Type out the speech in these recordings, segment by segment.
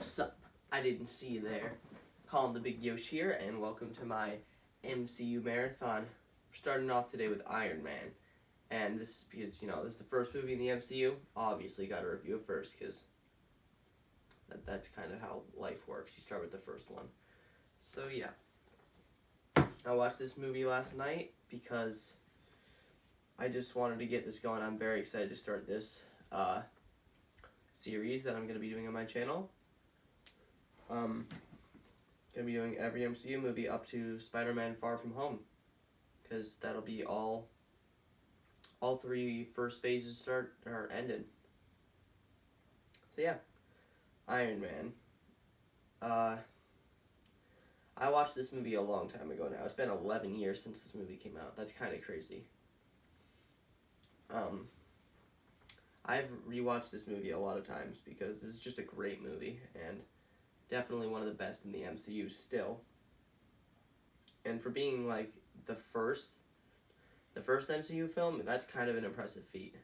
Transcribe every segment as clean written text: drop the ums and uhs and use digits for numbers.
Sup, I didn't see you there. Colin the Big Yoshi here, and welcome to my MCU marathon. We're starting off today with Iron Man, and this is because, this is the first movie in the MCU. Obviously, got to review it first, because that's kind of how life works. You start with the first one. So, yeah. I watched this movie last night because I just wanted to get this going. I'm very excited to start this series that I'm going to be doing on my channel. Gonna be doing every MCU movie up to Spider-Man Far From Home, because that'll be all three first phases are ended. So yeah, Iron Man. I watched this movie a long time ago now. It's been 11 years since this movie came out. That's kind of crazy. I've rewatched this movie a lot of times because this is just a great movie, and definitely one of the best in the MCU still. And for being like the first MCU film, that's kind of an impressive feat.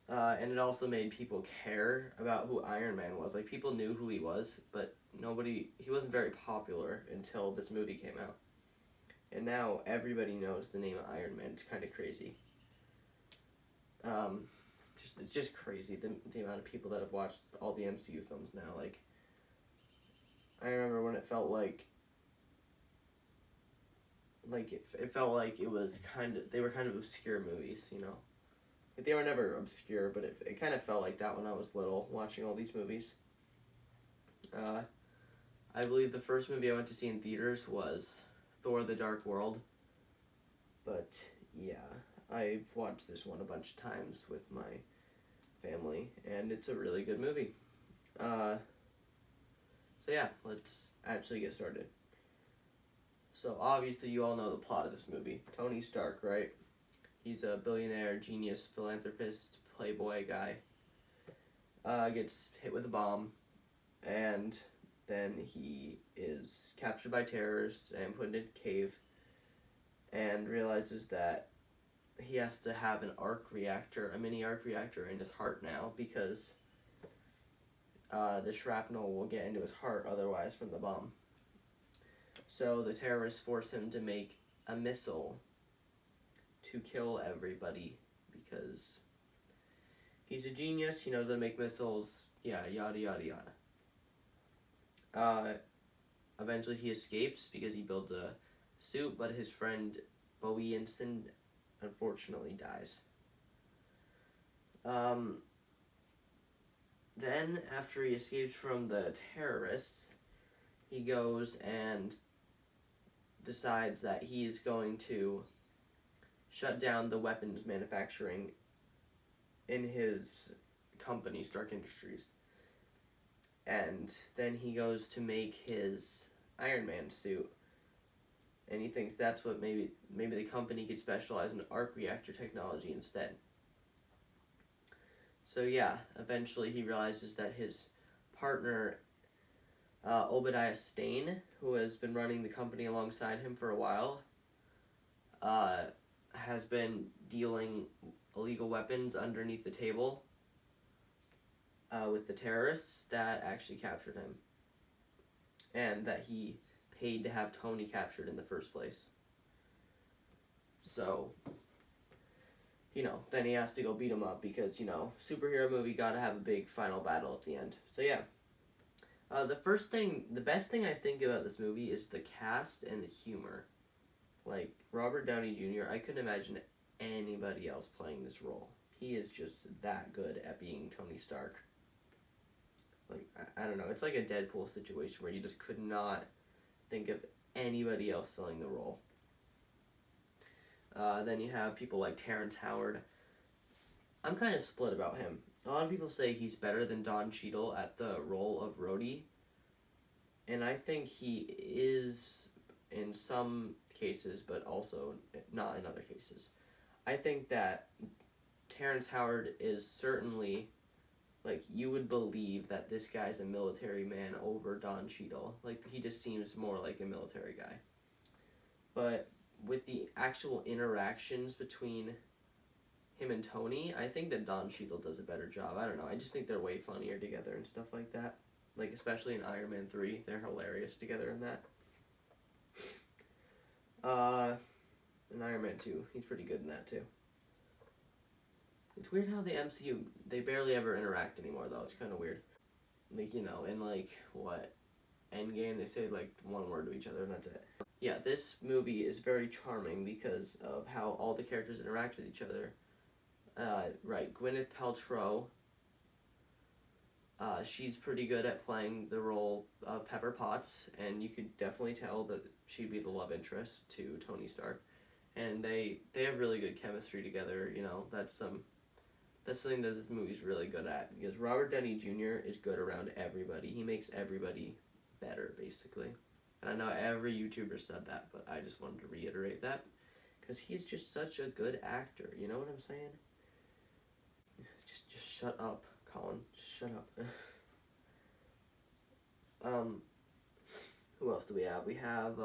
And it also made people care about who Iron Man was. Like, people knew who he was, but he wasn't very popular until this movie came out. And now everybody knows the name of Iron Man. It's kind of crazy. It's just crazy, the amount of people that have watched all the MCU films now. Like, I remember when it felt like it felt like it was they were kind of obscure movies, Like, they were never obscure, but it kind of felt like that when I was little, watching all these movies. I believe the first movie I went to see in theaters was Thor: The Dark World. But yeah, I've watched this one a bunch of times with my family, and it's a really good movie. So yeah, let's actually get started. So obviously you all know the plot of this movie. Tony Stark, right? He's a billionaire, genius, philanthropist, playboy guy. Gets hit with a bomb, and then he is captured by terrorists and put in a cave, and realizes that he has to have a mini arc reactor in his heart now, because the shrapnel will get into his heart otherwise from the bomb. So the terrorists force him to make a missile to kill everybody, because he's a genius, he knows how to make missiles, yeah, yada yada yada. Eventually he escapes because he builds a suit, but his friend Bowie Inston unfortunately dies. Then, after he escapes from the terrorists, he goes and decides that he's going to shut down the weapons manufacturing in his company, Stark Industries. And then he goes to make his Iron Man suit, and he thinks that's what maybe the company could specialize in arc reactor technology instead. So yeah, eventually he realizes that his partner, Obadiah Stane, who has been running the company alongside him for a while, has been dealing illegal weapons underneath the table with the terrorists that actually captured him, and that he paid to have Tony captured in the first place. So, then he has to go beat him up because, superhero movie, gotta have a big final battle at the end. So yeah. The best thing I think about this movie is the cast and the humor. Like, Robert Downey Jr., I couldn't imagine anybody else playing this role. He is just that good at being Tony Stark. Like, I don't know, it's like a Deadpool situation where you just could not think of anybody else filling the role. Then you have people like Terrence Howard. I'm kind of split about him. A lot of people say he's better than Don Cheadle at the role of Rhodey, and I think he is in some cases, but also not in other cases. I think that Terrence Howard is certainly, like, you would believe that this guy's a military man over Don Cheadle. Like, he just seems more like a military guy. But with the actual interactions between him and Tony. I think that Don Cheadle does a better job. I don't know. I just think they're way funnier together and stuff like that. Like, especially in Iron Man 3. They're hilarious together in that. In Iron Man 2, he's pretty good in that too. It's weird how the MCU, they barely ever interact anymore, though. It's kind of weird. Like, in Endgame, they say, one word to each other, and that's it. Yeah, this movie is very charming because of how all the characters interact with each other. Right, Gwyneth Paltrow, she's pretty good at playing the role of Pepper Potts, and you could definitely tell that she'd be the love interest to Tony Stark. And they have really good chemistry together, that's something that this movie's really good at, because Robert Downey Jr. is good around everybody. He makes everybody better, basically. And I know every YouTuber said that, but I just wanted to reiterate that, because he's just such a good actor, you know what I'm saying? Just shut up, Colin. Just shut up. Who else do we have? We have,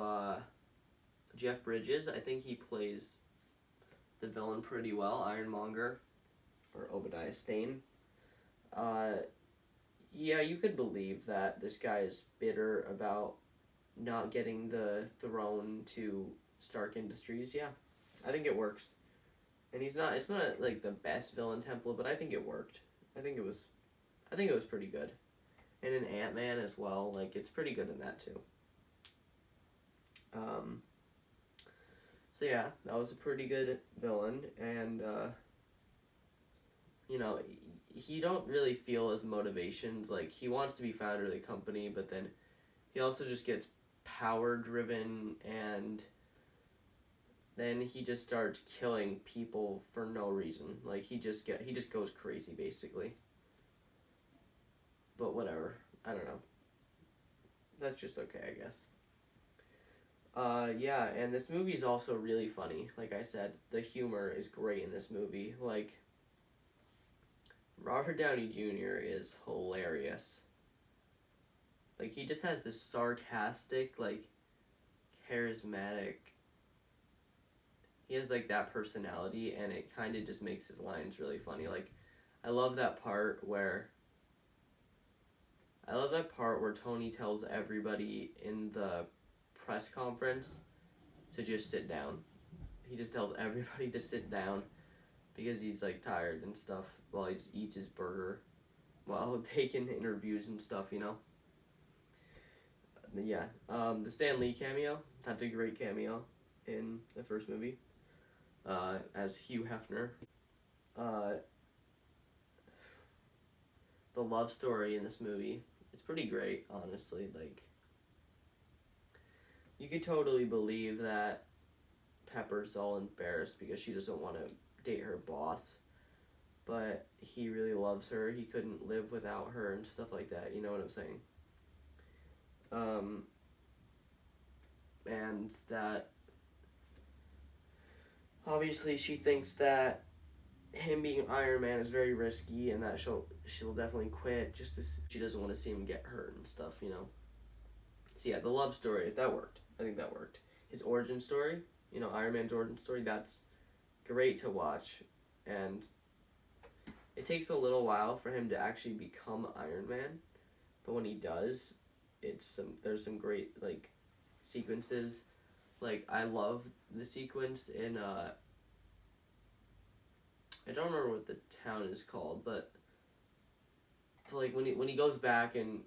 Jeff Bridges. I think he plays the villain pretty well, Ironmonger, or Obadiah Stane. Yeah, you could believe that this guy is bitter about not getting the throne to Stark Industries. Yeah, I think it works. And it's not like the best villain template, but I think it worked. I think it was pretty good. And in Ant-Man as well, it's pretty good in that too. So yeah, that was a pretty good villain, and he don't really feel his motivations. Like, he wants to be founder of the company, but then he also just gets power driven, and then he just starts killing people for no reason. Like, he just goes crazy, basically. But whatever, I don't know. That's just okay, I guess. Yeah, and this movie's also really funny. Like I said, the humor is great in this movie. Like, Robert Downey Jr. is hilarious. Like, he just has this sarcastic, charismatic... He has, that personality, and it kind of just makes his lines really funny. Like, I love that part where Tony tells everybody in the press conference to just sit down. He just tells everybody to sit down because he's tired and stuff while he just eats his burger while taking interviews and stuff, Yeah, the Stan Lee cameo, that's a great cameo in the first movie, as Hugh Hefner. The love story in this movie, it's pretty great, honestly. You could totally believe that Pepper's all embarrassed because she doesn't want to date her boss, but he really loves her. He couldn't live without her and stuff like that, you know what I'm saying? And that obviously she thinks that him being Iron Man is very risky, and that she'll definitely quit just as she doesn't want to see him get hurt and stuff, So yeah, the love story, that worked. I think that worked. His origin story, Iron Man's origin story, that's great to watch, and it takes a little while for him to actually become Iron Man, but when he does, there's some great sequences. I love the sequence in I don't remember what the town is called, but when he goes back and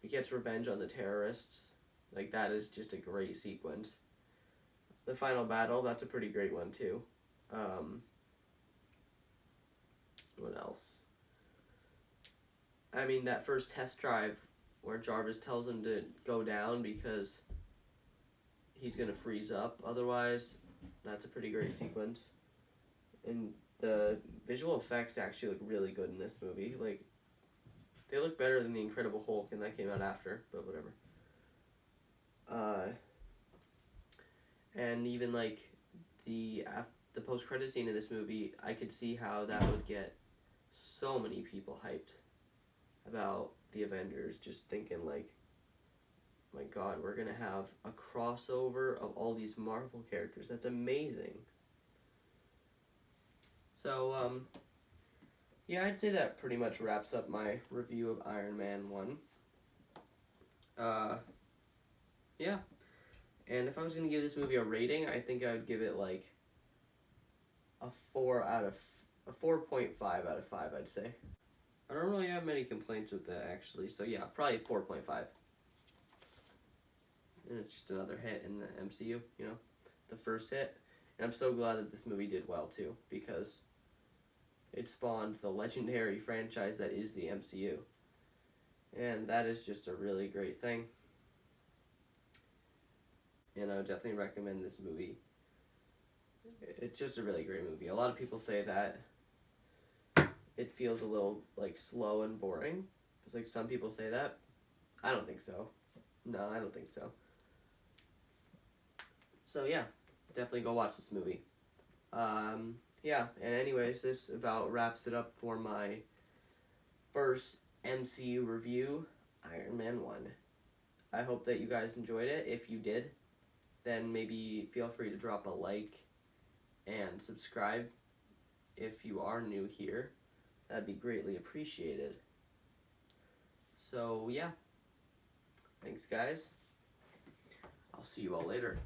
he gets revenge on the terrorists, that is just a great sequence. The final battle, that's a pretty great one too. What else? I mean, that first test drive where Jarvis tells him to go down because he's gonna freeze up otherwise, that's a pretty great sequence. And the visual effects actually look really good in this movie. They look better than The Incredible Hulk, and that came out after, but whatever. And even the post-credit scene in this movie, I could see how that would get so many people hyped about the Avengers, just thinking my God, we're gonna have a crossover of all these Marvel characters. That's amazing. So, yeah, I'd say that pretty much wraps up my review of Iron Man 1. Yeah. And if I was going to give this movie a rating, I think I would give it like a 4.5 out of 5, I'd say. I don't really have many complaints with that, actually. So, yeah, probably 4.5. And it's just another hit in the MCU, you know, the first hit. And I'm so glad that this movie did well, too, because it spawned the legendary franchise that is the MCU. And that is just a really great thing. And I would definitely recommend this movie. It's just a really great movie. A lot of people say that it feels a little, like, slow and boring. It's like some people say that. I don't think so. No, I don't think so. So, yeah, definitely go watch this movie. Yeah, and anyways, this about wraps it up for my first MCU review, Iron Man 1. I hope that you guys enjoyed it. If you did, then maybe feel free to drop a like and subscribe if you are new here. That'd be greatly appreciated. So, yeah. Thanks, guys. I'll see you all later.